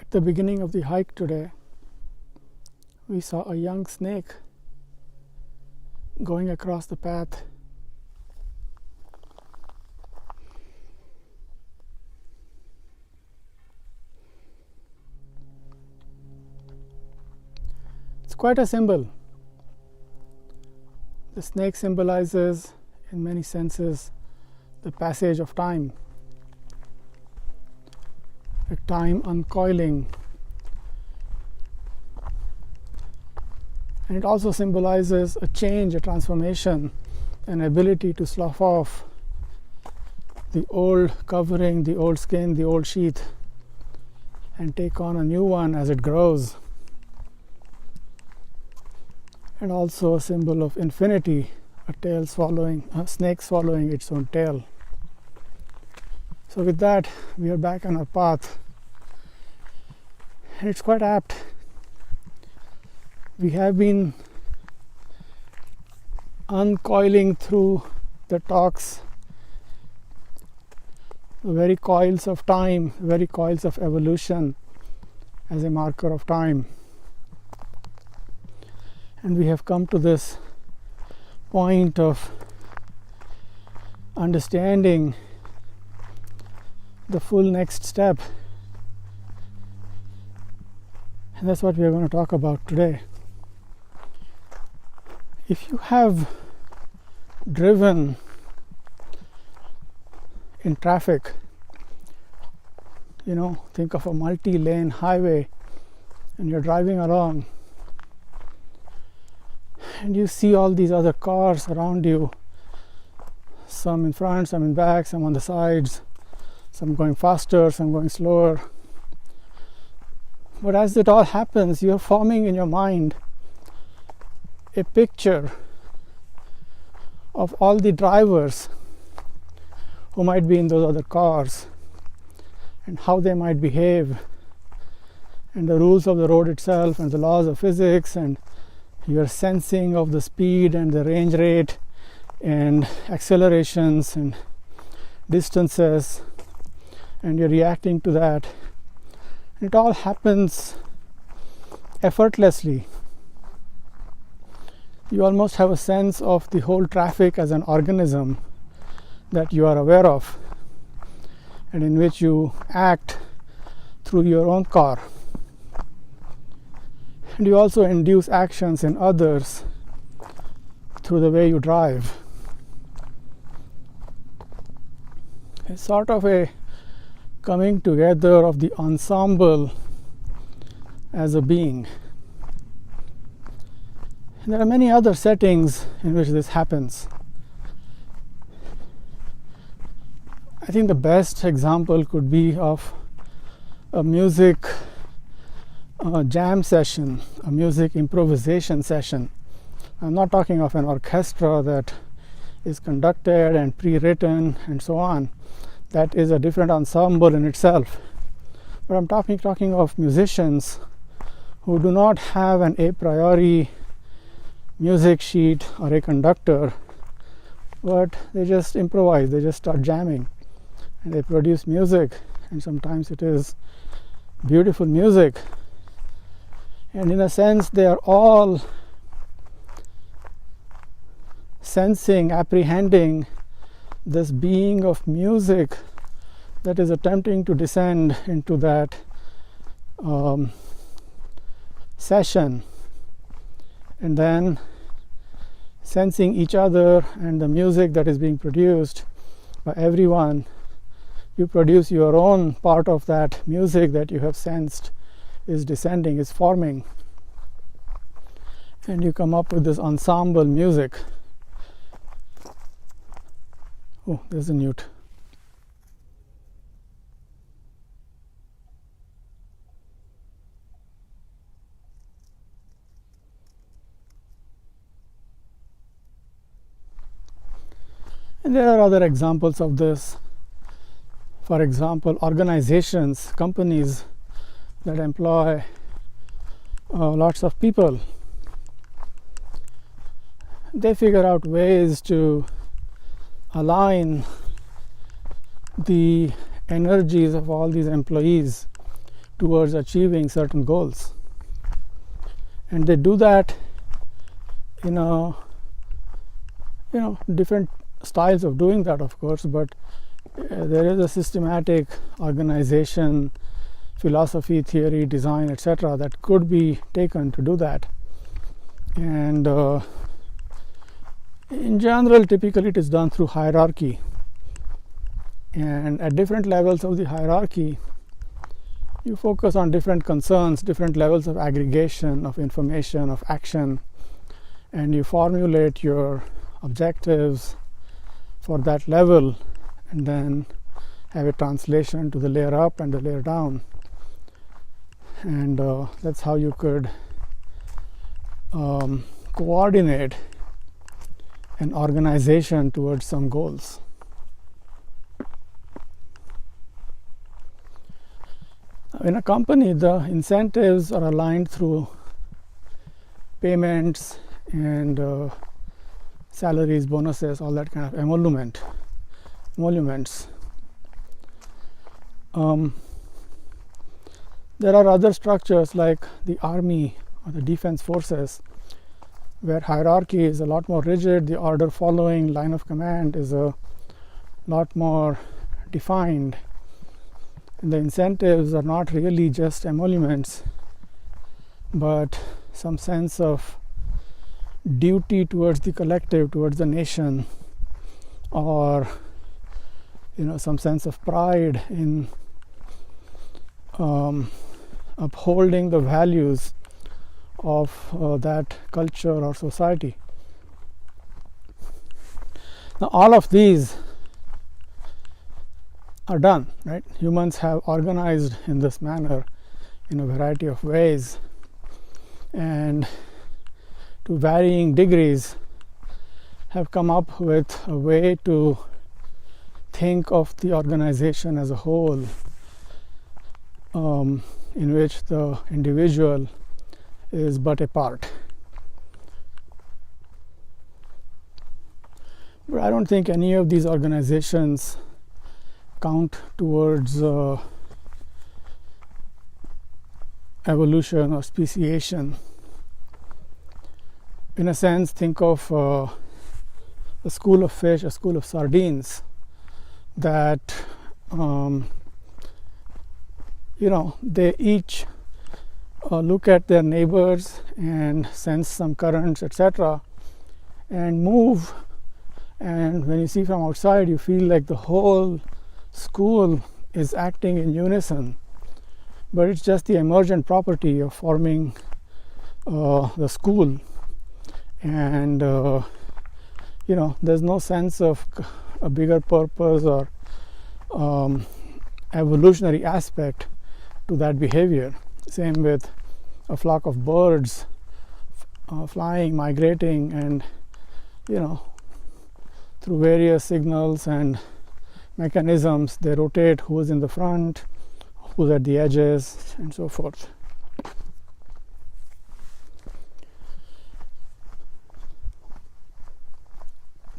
At the beginning of the hike today, we saw a young snake going across the path. It's quite a symbol. The snake symbolizes, in many senses, the passage of time, a time uncoiling. And it also symbolizes a change, a transformation, an ability to slough off the old covering, the old skin, the old sheath, and take on a new one as it grows. And also a symbol of infinity, a snake swallowing its own tail. So with that, we are back on our path, and it's quite apt. We have been uncoiling through the talks the very coils of time, the very coils of evolution as a marker of time. And we have come to this point of understanding the full next step. And that's what we are going to talk about today. If you have driven in traffic, think of a multi-lane highway, and you're driving along and you see all these other cars around you, some in front, some in back, some on the sides, some going faster, some going slower. But as it all happens, you're forming in your mind a picture of all the drivers who might be in those other cars and how they might behave, and the rules of the road itself and the laws of physics, and your sensing of the speed and the range rate and accelerations and distances, and you're reacting to that. It all happens effortlessly. You almost have a sense of the whole traffic as an organism that you are aware of, and in which you act through your own car. And you also induce actions in others through the way you drive. It's sort of a coming together of the ensemble as a being. And there are many other settings in which this happens. I think the best example could be of a music jam session, a music improvisation session. I'm not talking of an orchestra that is conducted and pre-written and so on. That is a different ensemble in itself. But I'm talking of musicians who do not have an a priori music sheet or a conductor, but they just improvise, they just start jamming, and they produce music, and sometimes it is beautiful music. And in a sense, they are all sensing, apprehending this being of music that is attempting to descend into that session, and then sensing each other and the music that is being produced by everyone. You produce your own part of that music that you have sensed is descending, is forming, and you come up with this ensemble music. Oh, there's a newt. And there are other examples of this. For example, organizations, companies that employ lots of people, they figure out ways to align the energies of all these employees towards achieving certain goals. And they do that in different styles of doing that, of course, but there is a systematic organization, philosophy, theory, design, etc. that could be taken to do that. And in general, typically it is done through hierarchy. And at different levels of the hierarchy, you focus on different concerns, different levels of aggregation, of information, of action, and you formulate your objectives for that level, and then have a translation to the layer up and the layer down. And that's how you could coordinate an organization towards some goals. In a company, the incentives are aligned through payments and salaries, bonuses, all that kind of emoluments. There are other structures like the army or the defense forces, where hierarchy is a lot more rigid, the order following, line of command is a lot more defined, and the incentives are not really just emoluments, but some sense of duty towards the collective, towards the nation, or some sense of pride in upholding the values of that culture or society. Now, all of these are done, right? Humans have organized in this manner in a variety of ways, and to varying degrees have come up with a way to think of the organization as a whole, in which the individual is but a part. But I don't think any of these organizations count towards evolution or speciation. In a sense, think of a school of fish, a school of sardines, that they each look at their neighbors and sense some currents, etc., and move. And when you see from outside, you feel like the whole school is acting in unison, but it's just the emergent property of forming the school. And there's no sense of a bigger purpose or evolutionary aspect to that behavior. Same with a flock of birds flying, migrating, and through various signals and mechanisms they rotate, who's in the front, who's at the edges, and so forth.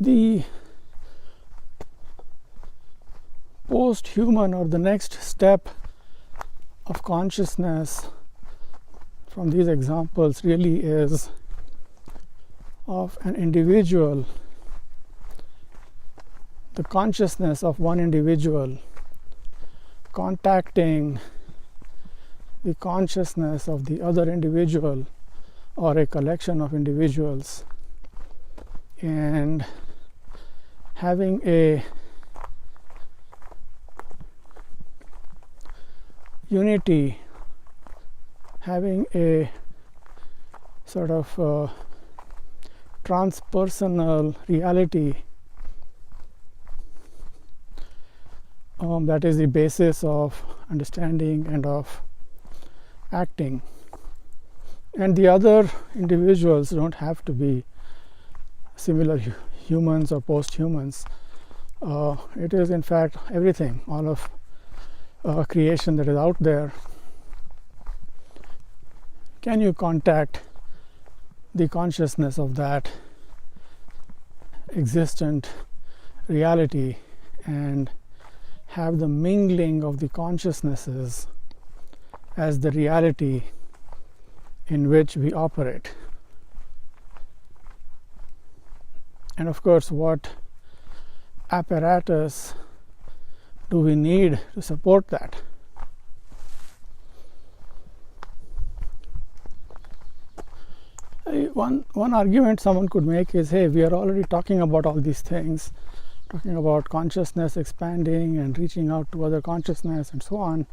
The post-human, or the next step of consciousness from these examples, really is of an individual, the consciousness of one individual contacting the consciousness of the other individual or a collection of individuals, and having a unity, having a sort of transpersonal reality that is the basis of understanding and of acting. And the other individuals don't have to be similar humans or post-humans. It is in fact everything, all of creation that is out there. Can you contact the consciousness of that existent reality and have the mingling of the consciousnesses as the reality in which we operate. And of course, what apparatus do we need to support that? One argument someone could make is, hey, we are already talking about all these things, talking about consciousness expanding and reaching out to other consciousness and so on.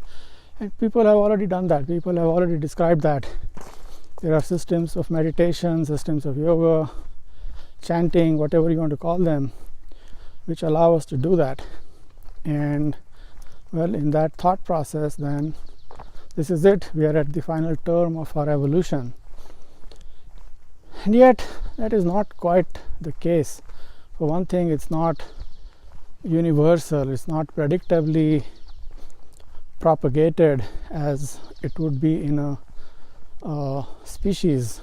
And people have already done that. People have already described that. There are systems of meditation, systems of yoga, chanting, whatever you want to call them, which allow us to do that. And well, in that thought process, then this is it. We are at the final term of our evolution. And yet, that is not quite the case. For one thing, it's not universal. It's not predictably propagated as it would be in a species,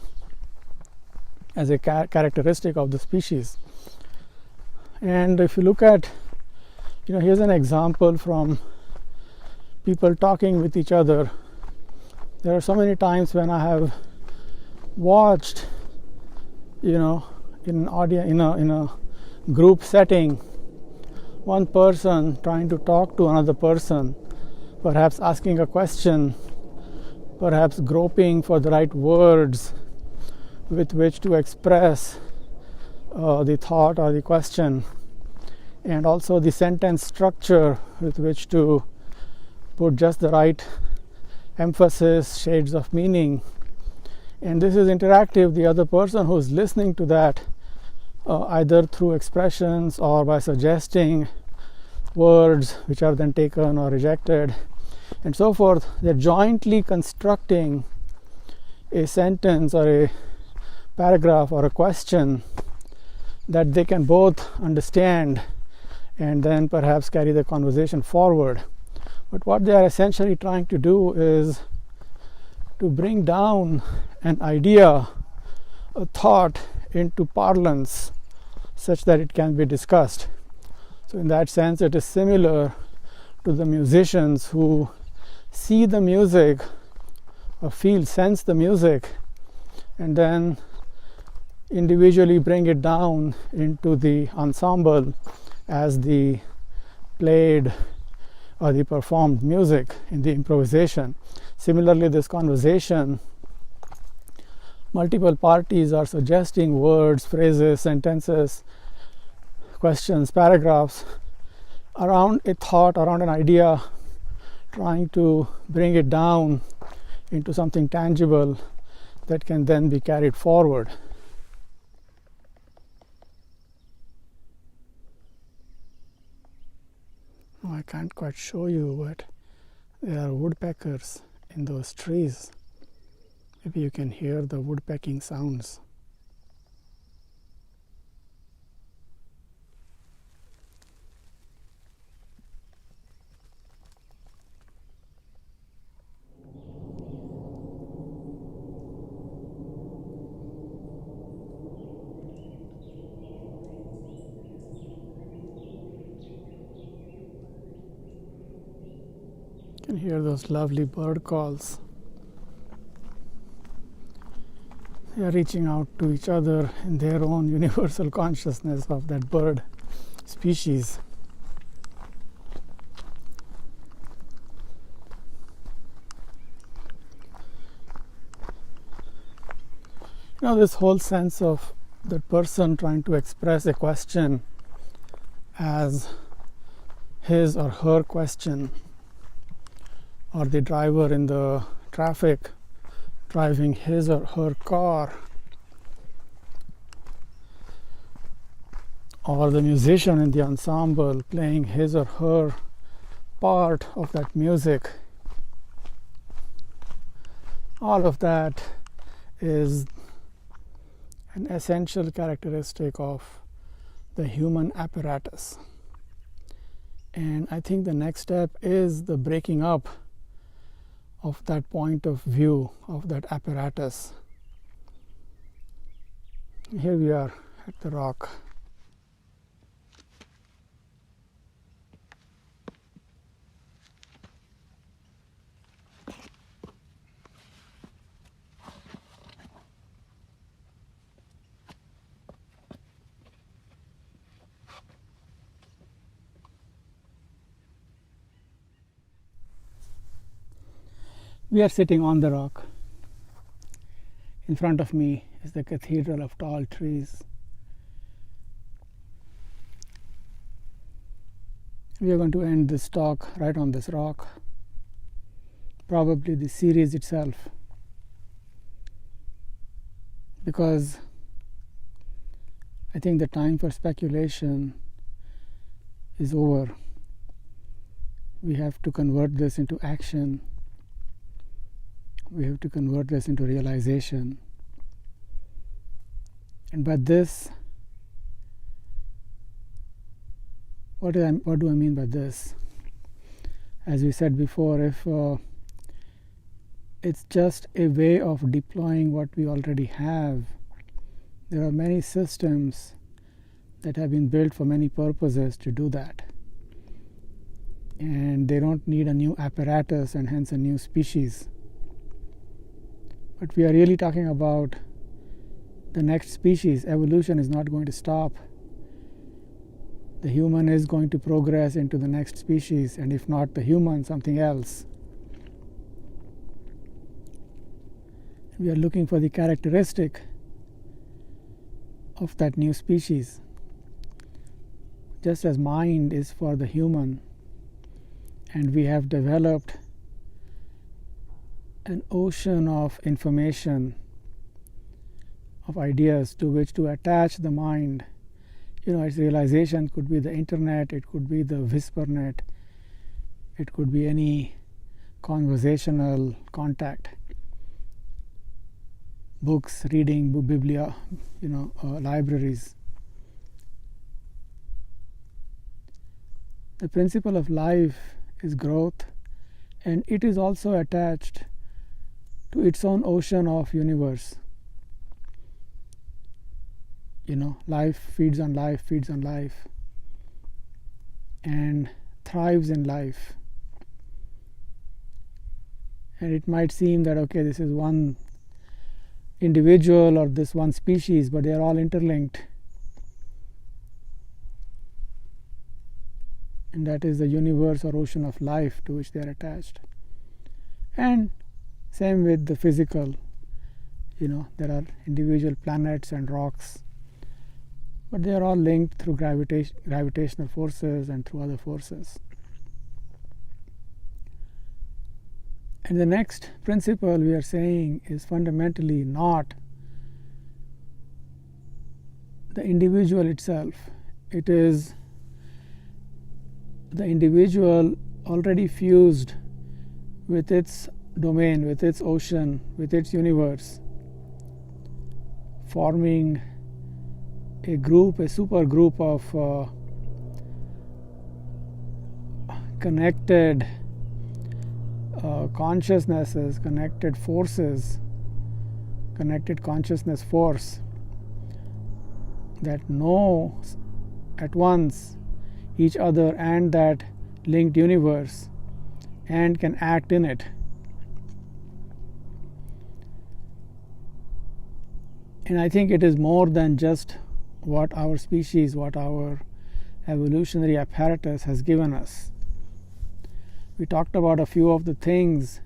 as a characteristic of the species. And if you look at, here's an example from people talking with each other. There are so many times when I have watched, in a group setting, one person trying to talk to another person, perhaps asking a question, perhaps groping for the right words with which to express the thought or the question, and also the sentence structure with which to put just the right emphasis, shades of meaning. And this is interactive. The other person who's listening to that, either through expressions or by suggesting words which are then taken or rejected and so forth, they're jointly constructing a sentence or a paragraph or a question that they can both understand and then perhaps carry the conversation forward. But what they are essentially trying to do is to bring down an idea, a thought, into parlance such that it can be discussed. So in that sense, it is similar to the musicians who see the music or sense the music, and then individually bring it down into the ensemble as the played or the performed music in the improvisation. Similarly, this conversation, multiple parties are suggesting words, phrases, sentences, questions, paragraphs around a thought, around an idea, trying to bring it down into something tangible that can then be carried forward. I can't quite show you, but there are woodpeckers in those trees. Maybe you can hear the woodpecking sounds. You can hear those lovely bird calls. They are reaching out to each other in their own universal consciousness of that bird species. This whole sense of the person trying to express a question as his or her question, or the driver in the traffic driving his or her car, or the musician in the ensemble playing his or her part of that music. All of that is an essential characteristic of the human apparatus. And I think the next step is the breaking up of that point of view, of that apparatus. Here we are at the rock. We are sitting on the rock. In front of me is the cathedral of tall trees. We are going to end this talk right on this rock, probably the series itself, because I think the time for speculation is over. We have to convert this into action. We have to convert this into realization. And by this, what do I mean by this? As we said before, if it's just a way of deploying what we already have, there are many systems that have been built for many purposes to do that. And they don't need a new apparatus and hence a new species. But we are really talking about the next species. Evolution is not going to stop. The human is going to progress into the next species, and if not the human, something else. We are looking for the characteristic of that new species. Just as mind is for the human, and we have developed an ocean of information, of ideas to which to attach the mind. Its realization could be the internet, it could be the WhisperNet, it could be any conversational contact, books, reading, libraries. The principle of life is growth, and it is also attached to its own ocean of universe. Life feeds on life, and thrives in life. And it might seem that, okay, this is one individual or this one species, but they are all interlinked. And that is the universe or ocean of life to which they are attached. And same with the physical. There are individual planets and rocks, but they are all linked through gravitational forces and through other forces. And the next principle we are saying is fundamentally not the individual itself. It is the individual already fused with its domain, with its ocean, with its universe, forming a super group of connected consciousnesses, connected forces, connected consciousness force that know at once each other and that linked universe and can act in it. And I think it is more than just what our species, what our evolutionary apparatus has given us. We talked about a few of the things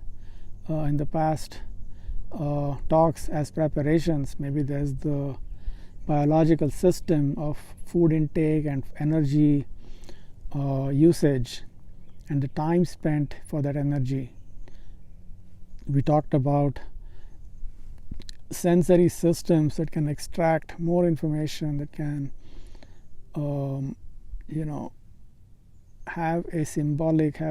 in the past talks as preparations. Maybe there's the biological system of food intake and energy usage and the time spent for that energy. We talked about sensory systems that can extract more information, that can have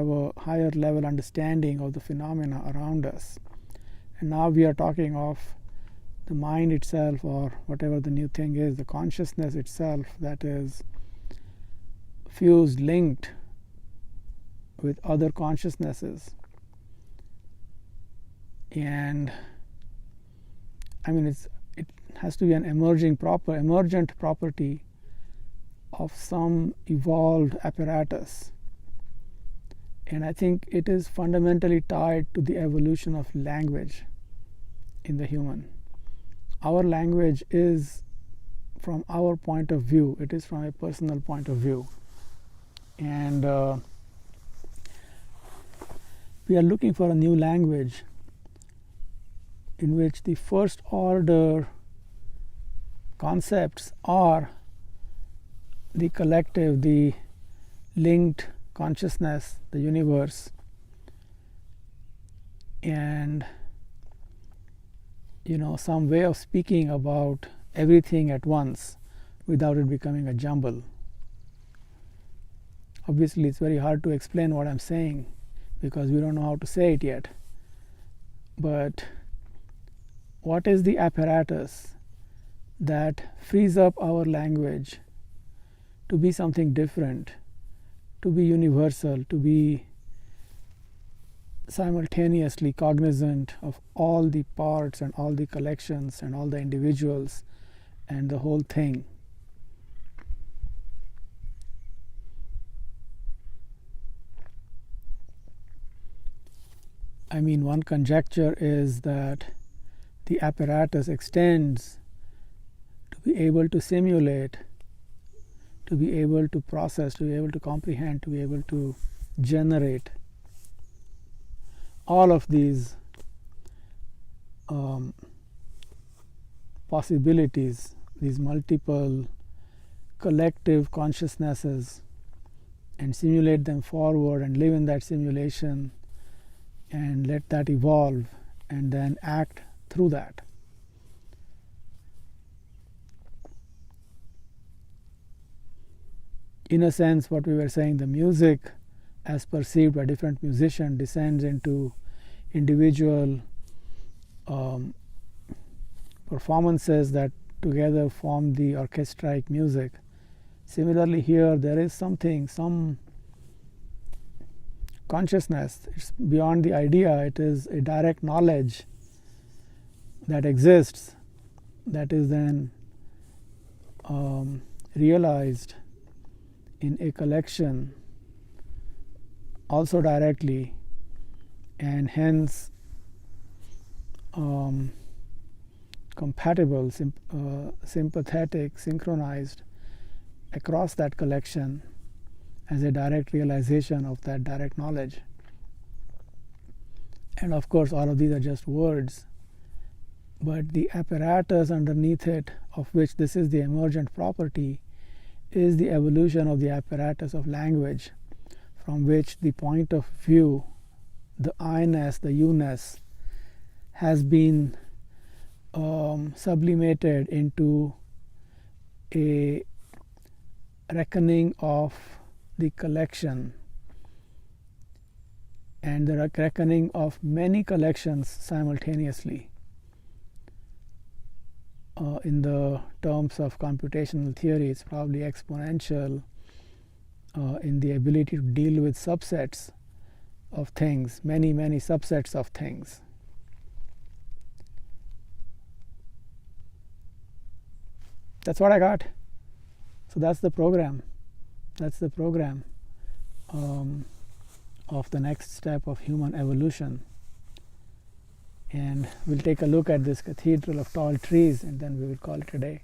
a higher level understanding of the phenomena around us. And now we are talking of the mind itself, or whatever the new thing is, the consciousness itself that is fused, linked with other consciousnesses. And it has to be an emergent property of some evolved apparatus. And I think it is fundamentally tied to the evolution of language in the human. Our language is from our point of view. It is from a personal point of view. And we are looking for a new language in which the first order concepts are the collective, the linked consciousness, the universe, and some way of speaking about everything at once without it becoming a jumble. Obviously, it's very hard to explain what I'm saying because we don't know how to say it yet. But what is the apparatus that frees up our language to be something different, to be universal, to be simultaneously cognizant of all the parts and all the collections and all the individuals and the whole thing? I mean, one conjecture is that the apparatus extends to be able to simulate, to be able to process, to be able to comprehend, to be able to generate all of these possibilities, these multiple collective consciousnesses, and simulate them forward and live in that simulation and let that evolve and then act through that. In a sense, what we were saying, the music as perceived by different musicians descends into individual performances that together form the orchestraic music. Similarly here, there is something, some consciousness. It's beyond the idea. It is a direct knowledge that exists, that is then realized in a collection also directly, and hence compatible, sympathetic, synchronized across that collection as a direct realization of that direct knowledge. And of course, all of these are just words, but the apparatus underneath it, of which this is the emergent property, is the evolution of the apparatus of language, from which the point of view, the I-ness, the you-ness, has been sublimated into a reckoning of the collection and the reckoning of many collections simultaneously. In the terms of computational theory, it's probably exponential in the ability to deal with subsets of things, many subsets of things. That's what I got. So that's the program. That's the program of the next step of human evolution. And we'll take a look at this cathedral of tall trees, and then we will call it a day.